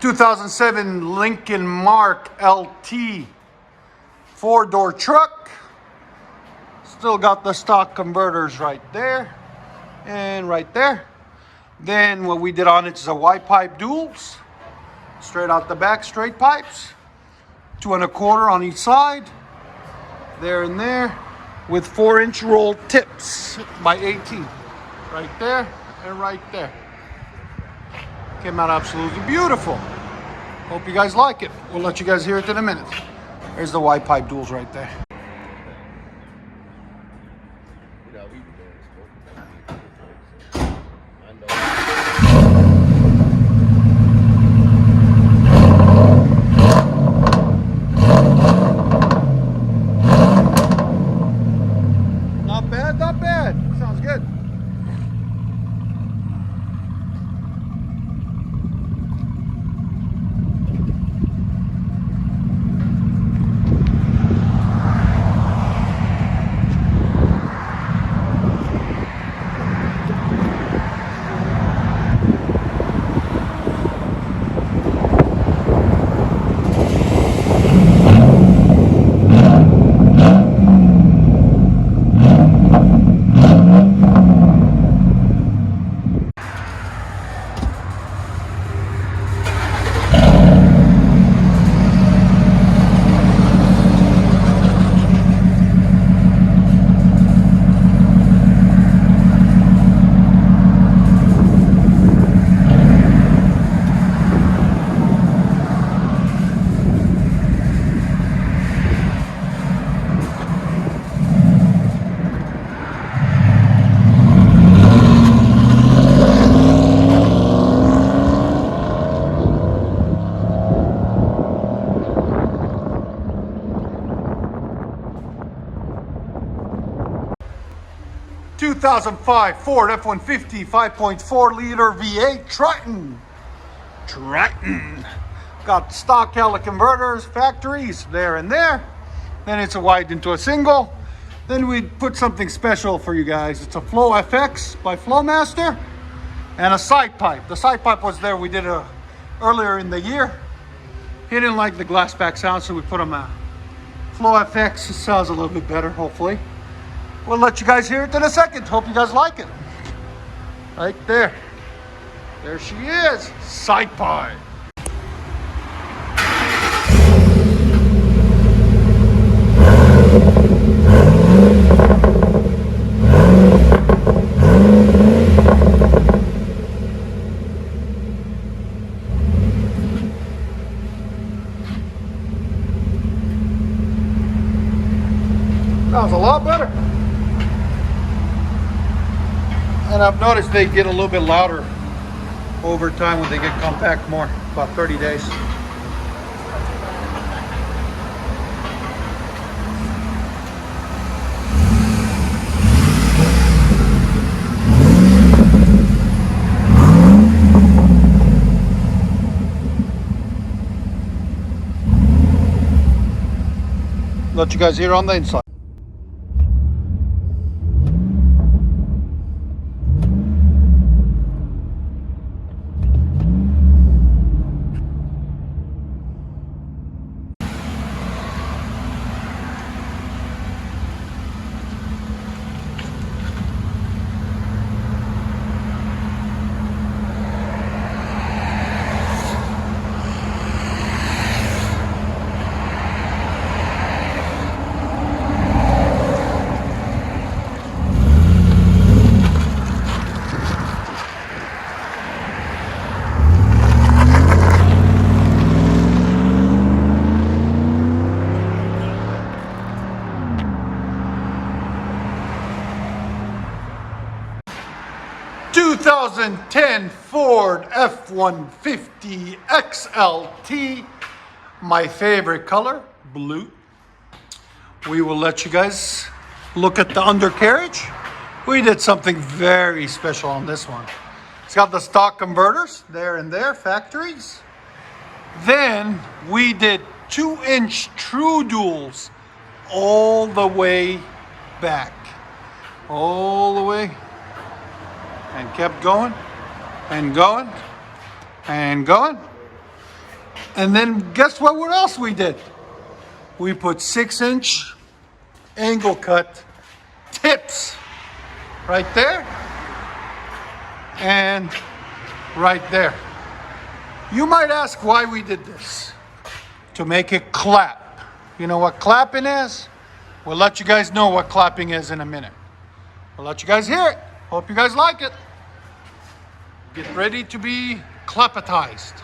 2007 Lincoln Mark LT 4-door truck. Still got the stock converters right there and right there. Then what we did on it is a Y-pipe duals. Straight out the back, straight pipes. 2 1/4 on each side. There and there. With 4-inch roll tips by 18. Right there and right there. Came out absolutely beautiful. Hope you guys like it. We'll let you guys hear it in a minute. There's the Y-pipe duals right there. Not bad, not bad. Sounds good. ...2005 Ford F-150 5.4 liter V8 Triton. Got stock heli converters, factories there and there. Then it's a wide into a single. Then we put something special for you guys. It's a Flow FX by FLOWMASTer and a side pipe. The side pipe was there. We did it earlier in the year. He didn't like the glass back sound, so we put him a Flow FX. It sounds a little bit better, hopefully. We'll let you guys hear it in a second. Hope you guys like it. Right there. There she is. Side pipe. Sounds a lot better. And I've noticed they get a little bit louder over time when they get compact more, about 30 days. Let you guys hear on the inside. ...2010 Ford F-150 XLT. My favorite color, blue. We will let you guys look at the undercarriage. We did something very special on this one. It's got the stock converters there and there, factories. Then we did 2-inch true duals all the way back. All the way. And kept going and going and going. And then guess what else we did? We put 6-inch angle cut tips right there and right there. You might ask why we did this. To make it clap. You know what clapping is? We'll let you guys know what clapping is in a minute. We'll let you guys hear it. Hope you guys like it. Get ready to be clappatized.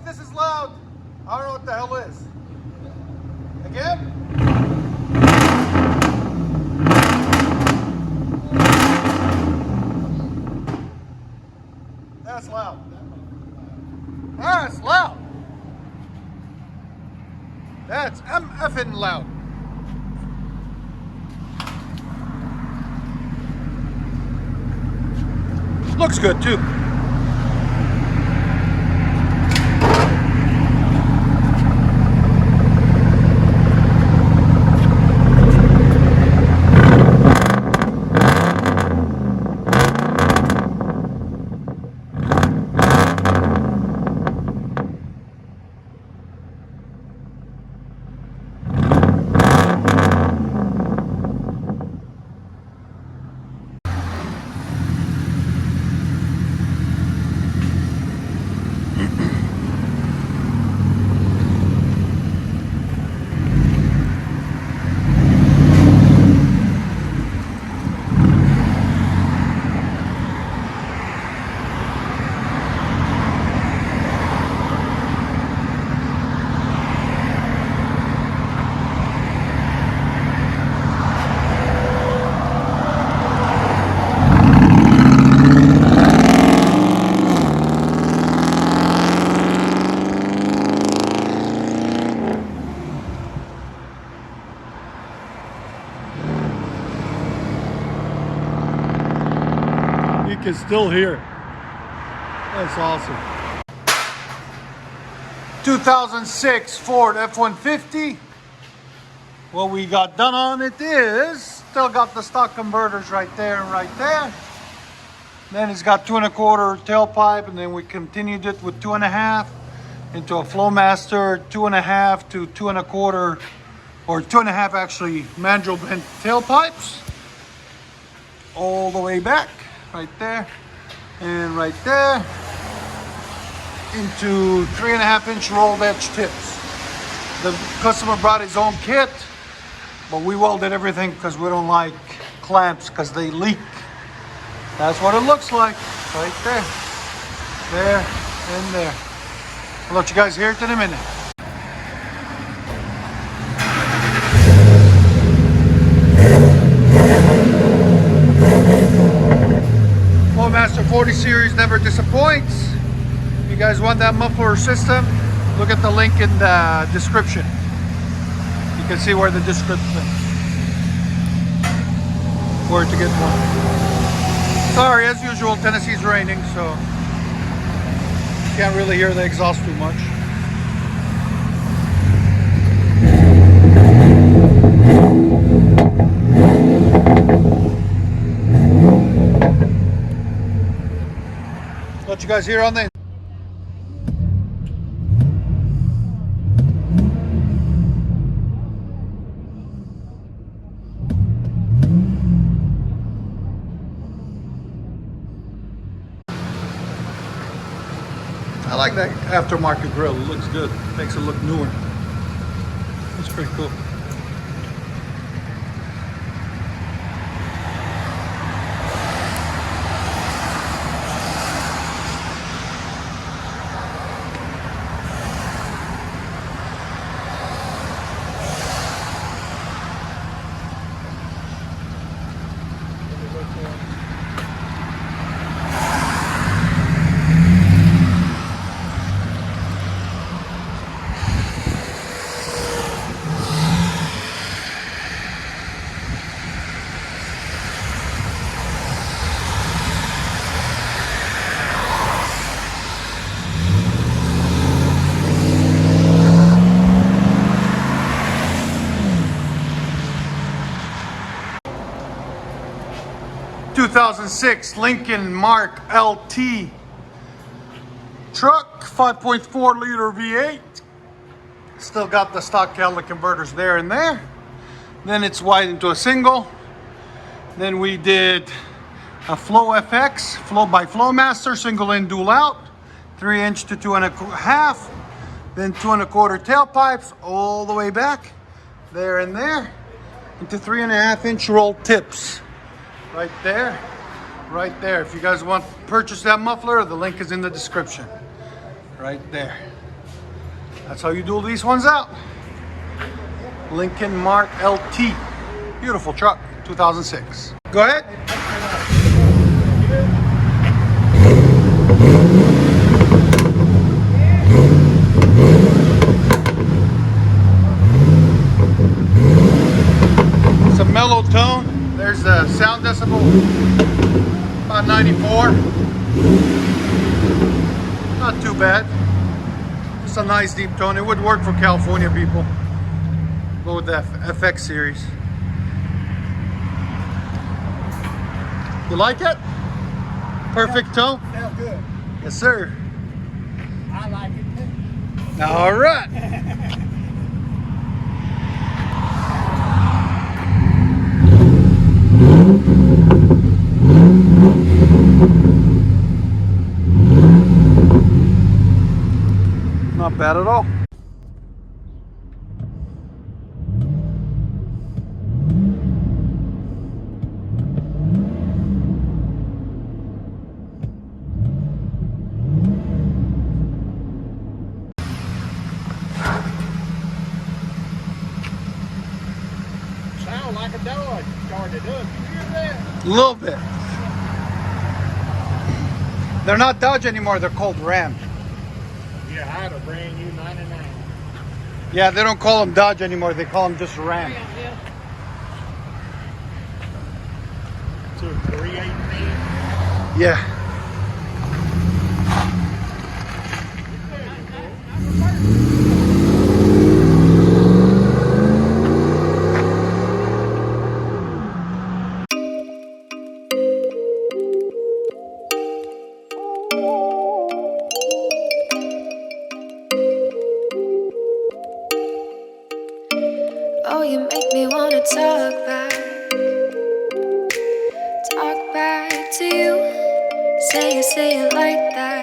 This is loud. I don't know what the hell is. Again? That's loud. That's loud. That's effing loud. Looks good too. Can still hear it. That's awesome. 2006 Ford F-150. What we got done on it is still got the stock converters right there and right there. Then it's got 2 1/4 tailpipe, and then we continued it with 2 1/2 into a FLOWMASTer 2 1/2 to 2 1/4, or 2 1/2 actually mandrel bent tailpipes all the way back. Right there and right there into 3 1/2-inch rolled edge tips. The customer brought his own kit, but we welded everything because we don't like clamps because they leak. That's what it looks like right there, there, and there. I'll let you guys hear it in a minute. FLOWMASTER 40 series never disappoints. If you guys want that muffler system, look at the link in the description. You can see where the description, where to get one. Sorry, as usual, Tennessee's raining, so can't really hear the exhaust too much. Let you guys hear on the. I like that aftermarket grill. It looks good. Makes it look newer. It's pretty cool. 2006 Lincoln Mark LT truck, 5.4 liter V8. Still got the stock catalytic converters there and there. Then it's widened to a single. Then we did a Flow FX, Flow by FLOWMASTer, single in, dual out, 3" to 2.5. Then 2.25 tailpipes all the way back, there and there, into 3.5" roll tips. Right there, right there. If you guys want to purchase that muffler, the link is in the description. Right there. That's how you dual these ones out. Lincoln Mark LT. Beautiful truck, 2006. Go ahead. It's a mellow tone. There's the sound decibel, about 94. Not too bad. It's a nice deep tone. It would work for California people. Go with the FX series. You like it? Perfect tone? Sounds good. Yes, sir. I like it too. All right. Not bad at all. Sound like a Dodge started up. You hear that? A little bit. They're not Dodge anymore. They're called Ram. Yeah, I had a brand new 99. Yeah, they don't call them Dodge anymore. They call them just Ram. To a 3.8. Yeah. Oh, you make me wanna talk back to you. Say it like that.